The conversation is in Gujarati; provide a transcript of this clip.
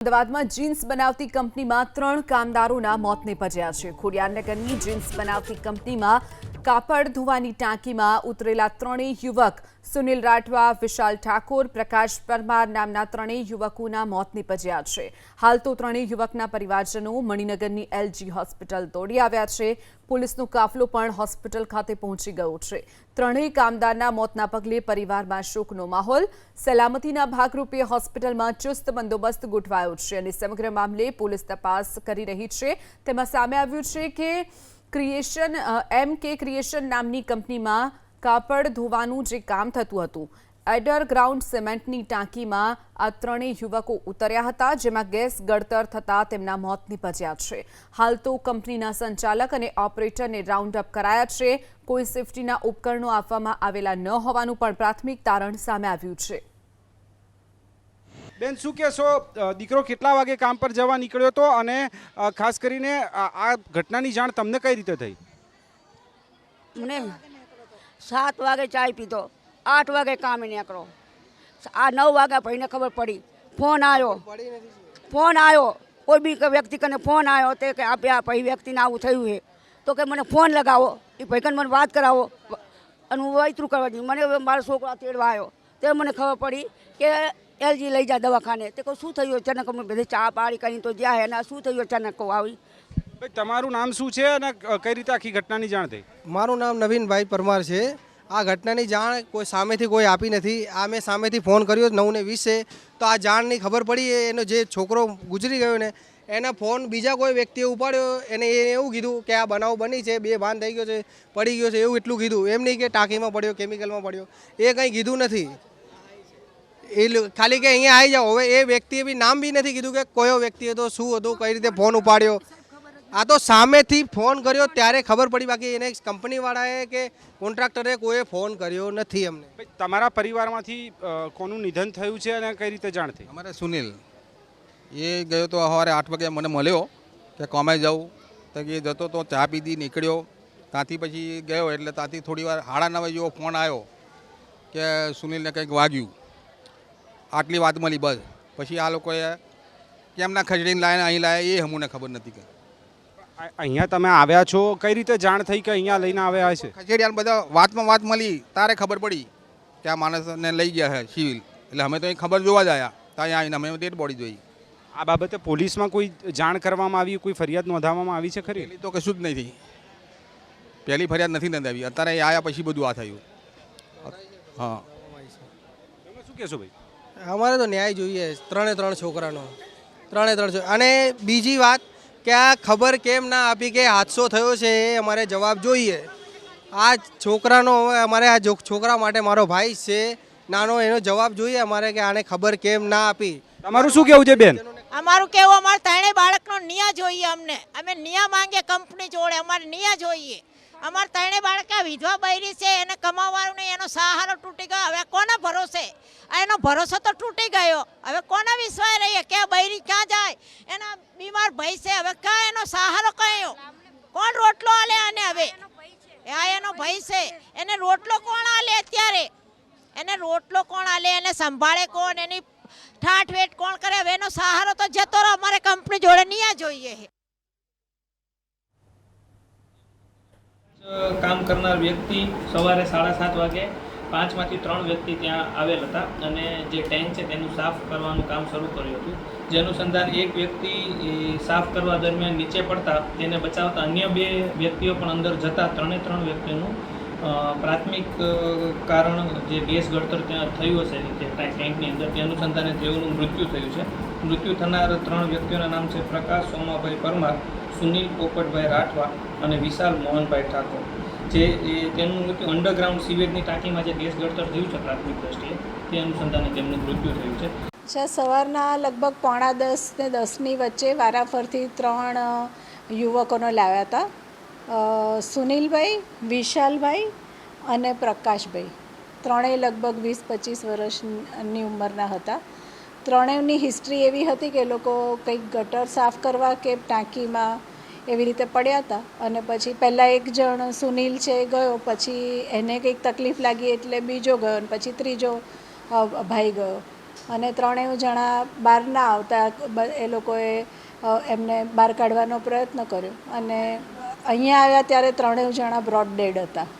અમદાવાદમાં જીન્સ બનાવતી કંપનીમાં 3 કામદારોના મોત નિપજ્યા છે। ખોડિયારનગરની જીન્સ બનાવતી કંપનીમાં કાપડ ધોવાની ટાંકીમાં ઉતરેલા ત્રણેય યુવક સુનિલ રાઠવા, વિશાલ ઠાકોર, પ્રકાશ પરમાર નામના ત્રણેય યુવકોના મોત નિપજ્યા છે। હાલ તો ત્રણેય યુવકના પરિવારજનો મણિનગરની એલજી હોસ્પિટલ દોડી આવ્યા છે। પોલીસનો કાફલો પણ હોસ્પિટલ ખાતે પહોંચી ગયો છે। ત્રણેય કામદારના મોતના પગલે પરિવારમાં શોકનો માહોલ। સલામતીના ભાગરૂપે હોસ્પિટલમાં ચુસ્ત બંદોબસ્ત ગોઠવાયો છે અને સમગ્ર મામલે પોલીસ તપાસ કરી રહી છે। તેમાં સામે આવ્યું છે કે ક્રિએશન નામની કંપનીમાં કાપડ ધોવાનું જે કામ થતું હતું, અંડરગ્રાઉન્ડ સિમેન્ટની ટાંકીમાં આ ત્રણેય યુવકો ઉતર્યા હતા, જેમાં ગેસ ગળતર થતાં તેમના મોત નિપજ્યા છે। હાલ તો કંપનીના સંચાલક અને ઓપરેટરને રાઉન્ડ અપ કરાયા છે। કોઈ સેફટીના ઉપકરણો આપવામાં આવેલા ન હોવાનું પણ પ્રાથમિક તારણ સામે આવ્યું છે। બેન, શું કહેશો? દીકરો કેટલા વાગે કામ પર જવા નીકળ્યો હતો અને ખાસ કરીને આ ઘટનાની જાણ તમને કઈ રીતે થઈ? મને 7 વાગે ચાય પીધો, 8 વાગે કામે નીકળો, આ 9 વાગ્યા ભાઈને ખબર પડી। ફોન આવ્યો કોઈ બી વ્યક્તિ કને ફોન આવ્યો તે કે આ ભાઈ વ્યક્તિને આવું થયું છે, તો કે મને ફોન લગાવો, એ ભાઈ કને મને વાત કરાવો અને હું વૈતરું કરવા દઉં। મને મારો છોકરો તેડવા આવ્યો, તે મને ખબર પડી કે એલજી લઈ જા દવાખાને। તે કહું શું થયું અચાનક? અમે બધી ચા પાણી કરીને તો જ્યાં એના શું થયું અચાનક કહું આવી। ભાઈ, તમારું નામ શું છે અને કઈ રીતે આખી ઘટનાની જાણ થઈ? મારું નામ નવીનભાઈ પરમાર છે। આ ઘટનાની જાણ કોઈ સામેથી કોઈ આપી નથી। આ મેં સામેથી ફોન કર્યો 9:20 તો આ જાણની ખબર પડી। એનો જે છોકરો ગુજરી ગયો ને એના ફોન બીજા કોઈ વ્યક્તિએ ઉપાડ્યો, એને એવું કીધું કે આ બનાવ બની છે, બેભાન થઈ ગયો છે, પડી ગયો છે, એવું એટલું કીધું। એમ નહીં કે ટાંકીમાં પડ્યો, કેમિકલમાં પડ્યો, એ કંઈ કીધું નથી। એ ખાલી કે અહીંયા આવી જાઓ। હવે એ વ્યક્તિએ બી નામ બી નથી કીધું કે કયો વ્યક્તિ હતો, શું હતું, કઈ રીતે ફોન ઉપાડ્યો। આ તો સામેથી ફોન કર્યો ત્યારે ખબર પડી, બાકી એને કંપનીવાળાએ કે કોન્ટ્રાક્ટરે કોઈ ફોન કર્યો નથી અમને। તમારા પરિવારમાંથી કોનું નિધન થયું છે અને કઈ રીતે જાણ થઈ? અમારે સુનિલ એ ગયો તો સવારે 8 વાગે મને મળ્યો કે કોમે જાઉં, તો એ જતો તો ચા પીધી નીકળ્યો, ત્યાંથી પછી ગયો એટલે ત્યાંથી થોડી વાર 9:30 જેવો ફોન આવ્યો કે સુનિલને કંઈક વાગ્યું। આટલી વાત મળી બસ। પછી આ લોકોએ કેમના ખસેડીને લાવીને અહીં લાવ્યા એ અમને ખબર નથી કે અહીંયા તમે આવ્યા છો, કઈ રીતે જાણ થઈ કે અહીંયા લઈને આવ્યા છે? ખસેડિયા બધા વાતમાં વાત મળી તારે ખબર પડી કે આ માણસને લઈ ગયા છે સિવિલ, એટલે અમે તો અહીં ખબર જોવા જ આવ્યા, ત્યાં આવીને અમે ડેડ બોડી જોઈ। આ બાબતે પોલીસમાં કોઈ જાણ કરવામાં આવી, કોઈ ફરિયાદ નોંધાવવામાં આવી છે ખરી? પહેલી તો કશું જ નથી, પહેલી ફરિયાદ નથી નોંધાવી। અત્યારે આવ્યા પછી બધું આ થયું। હા, તમે શું કહેશો ભાઈ? અમારે તો ન્યાય જોઈએ, 3 છોકરાનો, 3 અને બીજી વાત કે આ ખબર કેમ ના આપી કે હાદસો થયો છે, એ અમારે જવાબ જોઈએ। આ છોકરાનો અમારે આ છોકરા માટે મારો ભાઈ છે નાનો, એનો જવાબ જોઈએ અમારે કે આને ખબર કેમ ના આપી। તમારું શું કહેવું છે બેન? અમારું કેવું, અમારે ત્રણેય બાળકનો ન્યાય જોઈએ। અમે ન્યાય માંગીએ કંપની જોડે, અમારે ન્યાય જોઈએ। અમારે ત્રણેય બાળક વિધવા બૈરી છે, એને કમાવાનું નહીં, એનો સહારો તૂટી ગયો। હવે કોના ભરોસે? એનો ભરોસો તો તૂટી ગયો, હવે કોના વિશ્વાસ રહીએ કે બૈરી ક્યાં જાય? એના બીમાર ભાઈ છે, હવે ક્યાં એનો સહારો કયો? કોણ રોટલો આલે? અને હવે એનો ભાઈ છે, એને રોટલો કોણ આલે? અત્યારે એને રોટલો કોણ આલે? એને સંભાળે કોણ? એની ઠાઠ વેઠ કોણ કરે? હવે એનો સહારો તો જતો રહો। અમારે કંપની જોડે ન્યાય જોઈએ। કામ કરનાર વ્યક્તિ સવારે 7:30 વાગે 5માંથી 3 વ્યક્તિ ત્યાં આવેલ હતા અને જે ટેન્ક છે તેનું સાફ કરવાનું કામ શરૂ કર્યું હતું। જે અનુસંધાન એક વ્યક્તિ સાફ કરવા દરમિયાન નીચે પડતા તેને બચાવતા અન્ય 2 વ્યક્તિઓ પણ અંદર જતા 3 વ્યક્તિનું પ્રાથમિક કારણ જે ગેસ ગળતર ત્યાં થયું હશે તે ટેન્કની અંદર, તે અનુસંધાને તેઓનું મૃત્યુ થયું છે। મૃત્યુ થનાર 3 વ્યક્તિઓના નામ છે પ્રકાશ સોમાભાઈ પરમાર, સુનિલ પોપટભાઈ રાઠવા અને વિશાલ મોહનભાઈ ઠાકોર। જે તેનું મૃત્યુ અંડરગ્રાઉન્ડ સિવેજની ટાંકીમાં જે ગેસ ગળતર થયું છે પ્રાથમિક દ્રષ્ટિએ, તે અનુસંધાને તેમનું મૃત્યુ થયું છે। સવારના લગભગ 9:45 ને 10ની વચ્ચે વારાફરથી 3 યુવકોને લાવ્યા હતા, સુનિલભાઈ, વિશાલભાઈ અને પ્રકાશભાઈ। ત્રણેય લગભગ 20-25 વર્ષની ઉંમરના હતા। ત્રણેયની હિસ્ટ્રી એવી હતી કે લોકો કંઈક ગટર સાફ કરવા કે ટાંકીમાં એવી રીતે પડ્યા હતા અને પછી પહેલાં એક જણ સુનિલ છે ગયો, પછી એને કંઈક તકલીફ લાગી એટલે બીજો ગયો અને પછી ત્રીજો ભાઈ ગયો। અને ત્રણેય જણા બહાર ના આવતા એ લોકોએ એમને બહાર કાઢવાનો પ્રયત્ન કર્યો અને અહીંયા આવ્યા ત્યારે ત્રણેય જણા બ્રોડ ડેડ હતા.